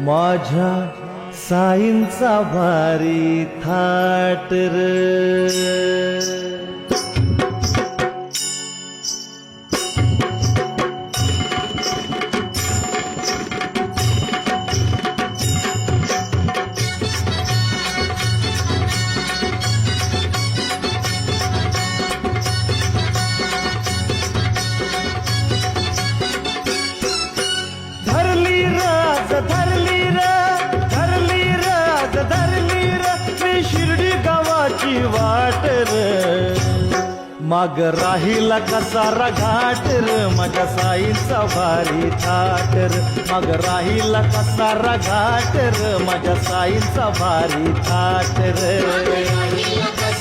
माझ्या साईंचा भारी थाट र. धरली र मी शिर्डी गावाची वाट र. माग राहिला कसारा घाट र. माझ्या साईंचा भारी थाट र. माग राहिला कसारा घाट र. माझ्या साईंचा भारी थाट र.